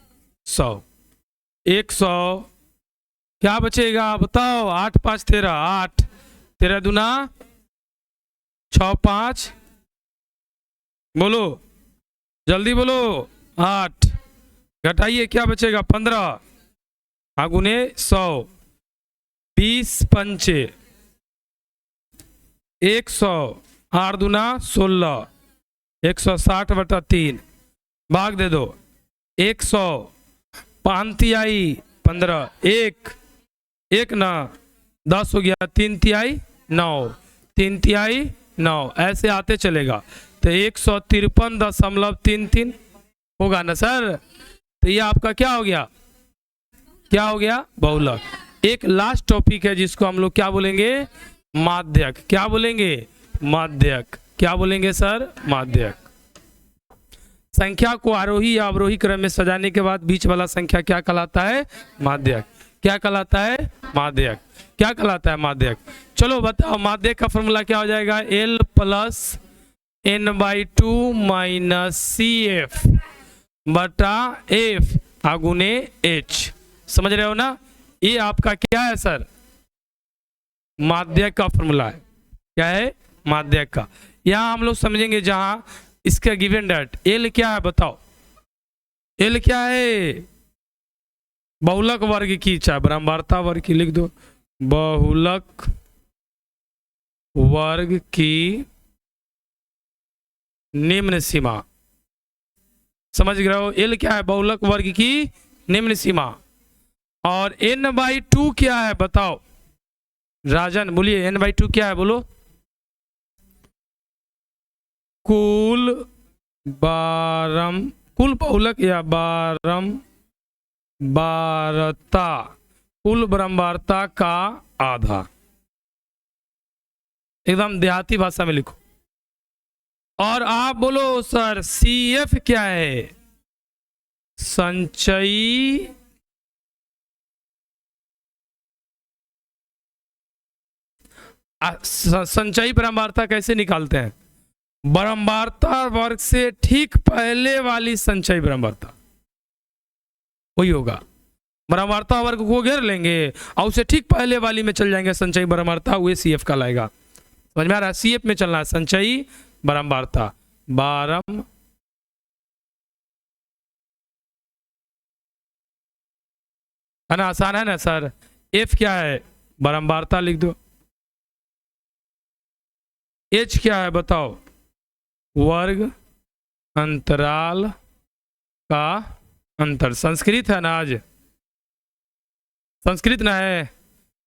100, 100 क्या बचेगा बताओ 8 5 13, 8 13 दूना 6 5, बोलो जल्दी बोलो 8, घटाइए क्या बचेगा 15, आगुने 100, 20 पंचे 100, 8 दूना 16, 160 बटा 3, भाग दे दो 100, 5 तिहाई 15, 1 ना 10 हो गया, 3 तिहाई 9, 3 तिहाई 9, ऐसे आते चलेगा। तो 153.33 होगा ना सर। तो ये आपका क्या हो गया, क्या हो गया बहुलक। एक लास्ट टॉपिक है जिसको हम लोग क्या बोलेंगे माध्यक। क्या बोलेंगे माध्यक। क्या बोलेंगे सर माध्यक। संख्या को आरोही या अवरोही क्रम में सजाने के बाद बीच वाला संख्या क्या कहलाता है माध्यक। क्या कहलाता है माध्यक। क्या कहलाता है माध्यक। चलो बताओ माध्यक का फॉर्मूला क्या हो जाएगा L plus n/2 minus CF बटा F आगुने H। समझ रहे हो ना। ये आपका क्या है सर माध्यक का फॉर्मूला है। क्या है माध्यक का। यहां हम लोग समझेंगे जहां इसका गिवन डेट L क्या है बताओ। L क्या है बहुलक वर्ग की, चाहे ब्रह्मावर्ता वर्ग की लिख दो, बहुलक वर्ग की निम्न सीमा। समझ गए हो। L क्या है बहुलक वर्ग की निम्न सीमा। और n/2 क्या है बताओ राजन बोलिए n/2 क्या है बोलो। कुल बहुलक या बारम्बारता, कुल ब्रह्मावर्ता का आधा। एकदम देहाती भाषा में लिखो। और आप बोलो सर CF क्या है संचयी संचयी ब्रह्मावर्ता कैसे निकालते हैं। ब्रह्मावर्ता वर्ग से ठीक पहले वाली संचयी ब्रह्मावर्ता वही होगा। ब्रह्मावर्ता वर्ग को घेर लेंगे और उसे ठीक पहले वाली में चल जाएंगे संचयी ब्रह्मावर्ता, वही CF का लाएगा। समझ में आ रहा है। CF में चलना है संचयी ब्रह्मावर्ता। है ना, आसान है ना सर। F क्या है ब्रह्मावर्ता लिख दो। H क्या है बताओ वर्ग अंतराल का अंतर। संस्कृत है ना आज, संस्कृत ना है।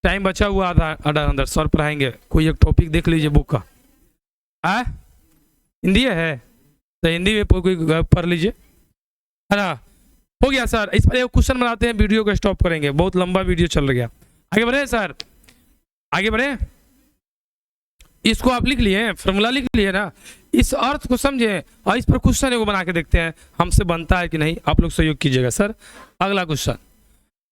टाइम बचा हुआ आधा अंदर सर पढ़ाएंगे। कोई एक टॉपिक देख लीजिए बुक का। हिंदी है तो हिंदी में कोई पढ़ लीजिए, है ना। हो गया सर। इस पर एक क्वेश्चन बनाते हैं, वीडियो को स्टॉप करेंगे, बहुत लंबा वीडियो चल गया। आगे बढ़े सर, आगे बढ़े। इसको आप लिख लिए फॉर्मूला लिख लिए ना, इस अर्थ को समझे और इस पर क्वेश्चन एगो बना के देखते हैं हमसे बनता है कि नहीं। आप लोग सहयोग कीजिएगा सर। अगला क्वेश्चन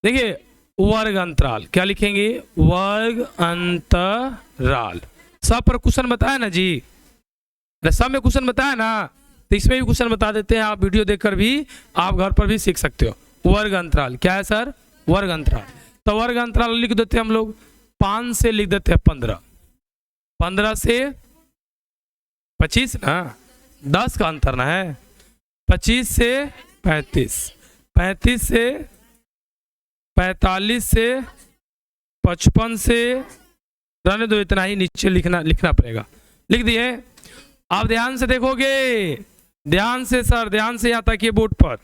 देखिए वर्ग अंतराल। क्या लिखेंगे वर्ग अंतराल। सब पर क्वेश्चन बताया ना जी, सब में क्वेश्चन बताया ना, तो इसमें भी क्वेश्चन बता देते हैं। आप वीडियो देखकर भी आप घर पर भी सीख सकते हो। वर्ग अंतराल क्या है सर वर्ग अंतराल। तो वर्ग अंतराल लिख देते हैं हम लोग, 5 से लिख देते हैं 15, 15 से 25 ना, 10 का अंतर ना है, 25 से 35, 35 से 45 से 55 से, रहने दो इतना ही, नीचे लिखना पड़ेगा। लिख दिए। आप ध्यान से देखोगे, ध्यान से सर, ध्यान से यहाँ तक ये बोर्ड पर।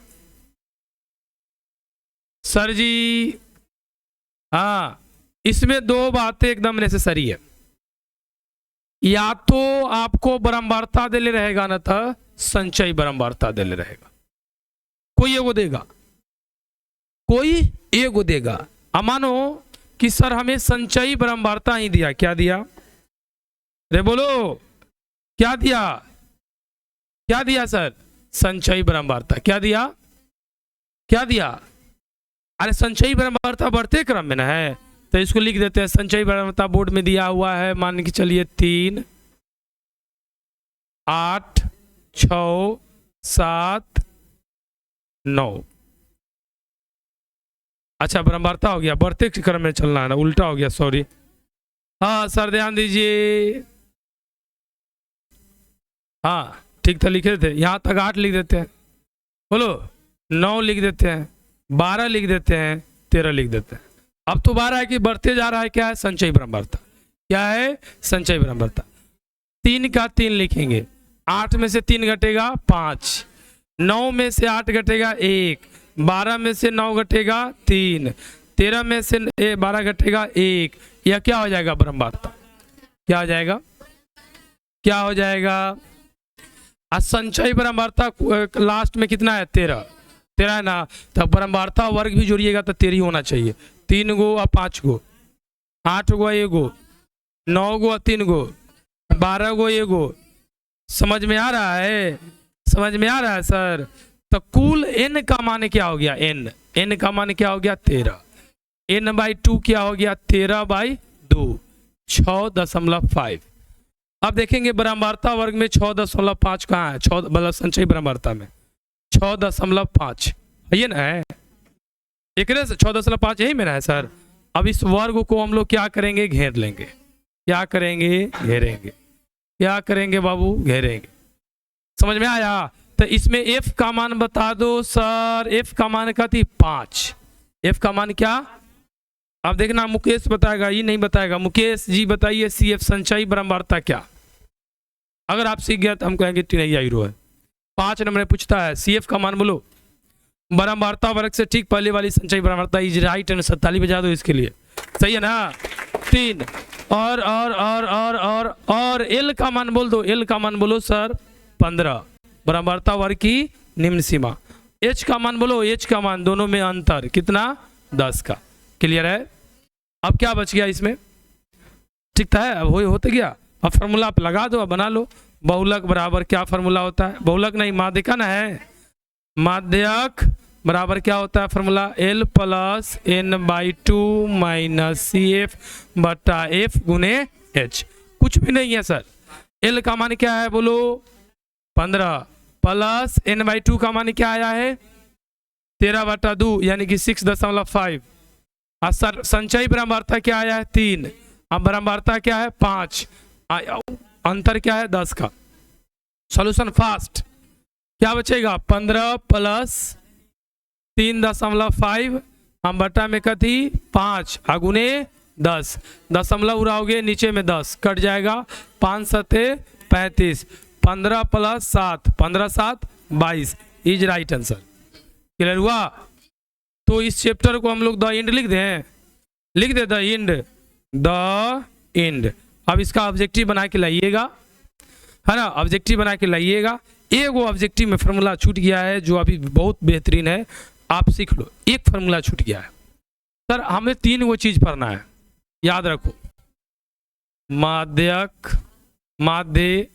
सर जी हाँ, इसमें 2 बातें एकदम नेसेसरी है। या तो आपको बारंबारता देले रहेगा ना, तो संचयी बारंबारता देले रहेगा, कोई एगो देगा, कोई एगो देगा। अब मानो कि सर हमें संचयी बारंबारता ही दिया, क्या दिया रे बोलो, क्या दिया, क्या दिया सर, संचयी बारंबारता, क्या दिया, क्या दिया, अरे संचयी बारंबारता बढ़ते क्रम में ना है, तो इसको लिख देते हैं। संचयी बारंबारता बोर्ड में दिया हुआ है, मान के चलिए 3, 8, 6, 7, 9। अच्छा बारंबारता हो गया, बढ़ते क्रम में चलना है ना, उल्टा हो गया, सॉरी। हाँ सर ध्यान दीजिए, हाँ ठीक था, लिखे थे यहाँ तक 8 लिख देते हैं, बोलो 9 लिख देते हैं, 12 लिख देते हैं, 13 लिख देते हैं। अब तो 12 है कि बढ़ते जा रहा है, क्या है, संचयी बारंबारता, क्या है, संचयी बारंबारता। 3 का 3 लिखेंगे, 8 में से 3 घटेगा 5, 9 में से 8 घटेगा 1, 12 में से 9 घटेगा 3, 13 में से 12 घटेगा 1, यह क्या हो जाएगा, बारंबारता, क्या हो जाएगा, क्या हो जाएगा। संचयी बारंबारता लास्ट में कितना है, 13, 13 है ना, तो बारंबारता वर्ग भी जोड़िएगा तो 13 होना चाहिए। 3 गो और 5 गो, 8 गो 1 गो, 9 गो 3 गो, 12 गो 1 गो। समझ में आ रहा है, समझ में आ रहा है सर। तो कुल n का मान क्या हो गया, n का मान क्या हो गया, 13, n/2 क्या हो गया, 13/2, 6.5। अब देखेंगे बारंबारता वर्ग में 6.5 कहाँ है, 6 मतलब संचयी बारंबारता में 6.5 ये ना है, एक 6.5 यही में ना है सर। अब इस वर्ग को हम लोग क्या करेंगे, घेर लेंगे, क्या करेंगे, घेरेंगे, क्या करेंगे बाबू, घेरेंगे। समझ में आया। तो इसमें f का मान बता दो सर, f का मान क्या थी, 5, f का मान क्या, अब देखना मुकेश बताएगा, ये नहीं बताएगा। मुकेश जी बताइए CF संचयी बारंबारता क्या, अगर आप सीख गए तो हम कहेंगे टीनैया हीरो है। 5 नंबर में पूछता है CF का मान बोलो, बारंबारता वर्ग से ठीक पहले वाली संचयी बारंबारता इज राइट एंड 47 बजा दो इसके लिए, सही है ना। 3 और L का मान बोल दो, L का मान बोलो सर 15, बारंबारता वर्ग की निम्न सीमा। H का मान बोलो, H का मान दोनों में अंतर कितना, 10 का। क्लियर है। अब क्या बच गया इसमें, ठीक था, अब होते गया। अब फार्मूला आप लगा दो, अब बना लो। बहुलक बराबर क्या फार्मूला होता है, बहुलक नहीं माध्यिका ना है, माध्यक बराबर क्या होता है फार्मूला, L + n/2 - CF बटा F गुने H। कुछ भी नहीं है सर। L का मान क्या है बोलो, 15 प्लस n/2 का मान क्या आया है, 13/2 यानी कि 6.5। और सर संचयी बारंबारता क्या आया है, 3। अब बारंबारता क्या है, 5, अंतर क्या है, 10 का। सॉल्यूशन फास्ट, क्या बचेगा, 15 + 3.5 हम बटा में कथी 5 अगुने 10, दशमलव उड़ाओगे नीचे में 10 कट जाएगा, 5 सते 35, 15 + 7 15 7 22 इज राइट आंसर। क्लियर हुआ। तो इस चैप्टर को हम लोग द एंड लिख दें, लिख दे द एंड, द एंड। अब इसका ऑब्जेक्टिव बना के लाइएगा, है ना, ऑब्जेक्टिव बना के लाइएगा। एक वो ऑब्जेक्टिव में फार्मूला छूट गया है जो अभी बहुत बेहतरीन है, आप सीख लो। एक फार्मूला छूट गया है सर, हमें 3 वो चीज पढ़ना है, याद रखो, माध्यक, माध्य,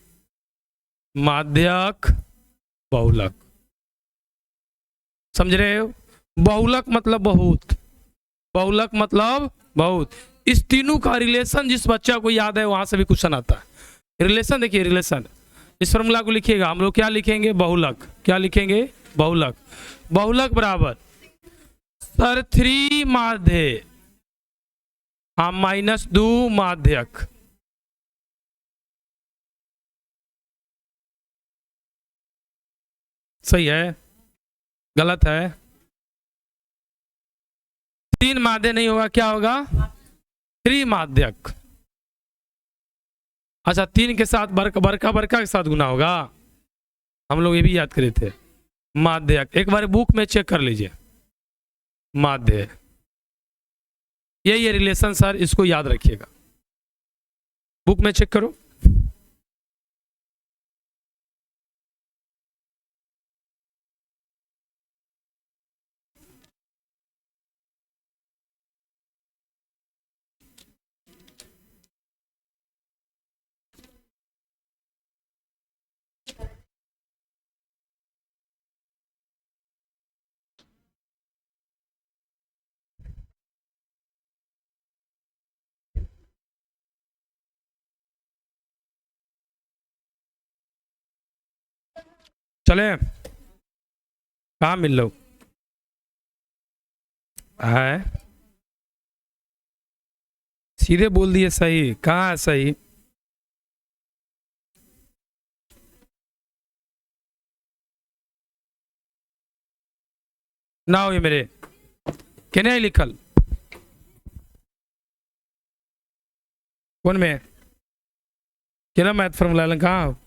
माध्यक, बहुलक। समझ रहे हो, बहुलक मतलब बहुत, बहुलक मतलब बहुत। इस तीनों का रिलेशन जिस बच्चा को याद है वहां से भी क्वेश्चन आता है। रिलेशन देखिए, रिलेशन, इस फॉर्मूला को लिखिएगा, हम लोग क्या लिखेंगे, बहुलक, क्या लिखेंगे, बहुलक। बहुलक बराबर सर 3 माध्य -2 माध्यक। सही है, गलत है। 3 माध्य नहीं होगा, क्या होगा? 3 माध्यक। अच्छा, 3 के साथ बरका के साथ गुना होगा, हम लोग ये भी याद करे थे। माध्यक एक बार बुक में चेक कर लीजिए, माध्य ये रिलेशन सर, इसको याद रखिएगा, बुक में चेक करो। चले, कहाँ मिल लो है, सीधे बोल दिए सही, कहाँ है सही? ना हो ये मेरे केने लिखल, कौन में केना मैथ फॉर्मूला कहाँ?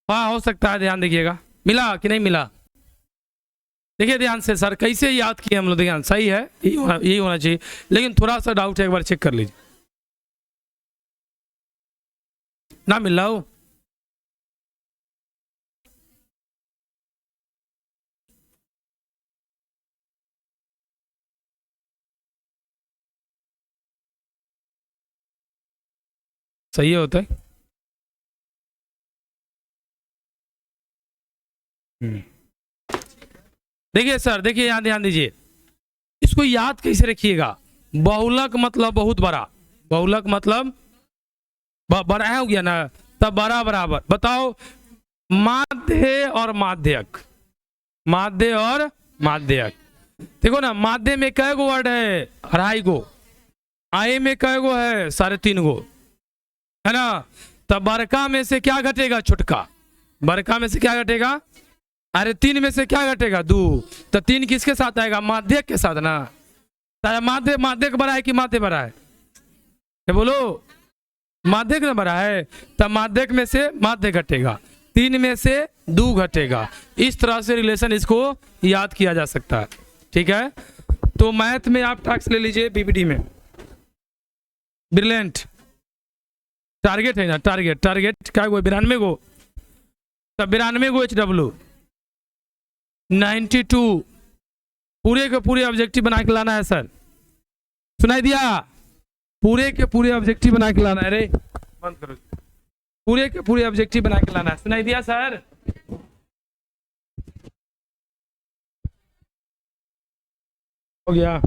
हाँ हो सकता है, ध्यान देखिएगा, मिला कि नहीं मिला? देखिए ध्यान से सर, कैसे याद किए हम लोग, ध्यान सही है, यही होना चाहिए, लेकिन थोड़ा सा डाउट है, एक बार चेक कर लीजिए। ना मिल रहा हो? सही होता है। देखिए सर, देखिए यहाँ ध्यान दीजिए, इसको याद कैसे रखिएगा? बहुलक मतलब बहुत बड़ा, बहुलक मतलब बड़ा हो गया ना, तब बड़ा बराबर। बताओ, माध्य और माध्यक, माध्य और माध्यक, देखो ना, माध्य में कै गो वर्ड है? 2.5 गो। आय में कै गो है? 3.5 गो, है ना? तब बड़का में से क्या घटेगा? छोटका। बड़का में से क्या घटेगा? अरे 3 में से क्या घटेगा? 2। तो 3 किसके साथ आएगा? माध्यक के साथ ना। माध्य माध्यक बड़ा है कि माध्य बड़ा है? बोलो, माध्यक ना बड़ा है, तब माध्यक में से माध्य घटेगा, 3 में से 2 घटेगा। इस तरह से रिलेशन इसको याद किया जा सकता है, ठीक है? तो मैथ में आप टास्क ले लीजिए, पीपीटी में ब्रिलियंट टारगेट है ना, टारगेट क्या गो? 92 गो, तब 92 गो HW 92 पूरे के पूरे ऑब्जेक्टिव बना के लाना है सर, सुनाई दिया? पूरे के पूरे ऑब्जेक्टिव बना के लाना है, अरे बंद करो, पूरे के पूरे ऑब्जेक्टिव बना के लाना है, सुनाई दिया सर? हो गया।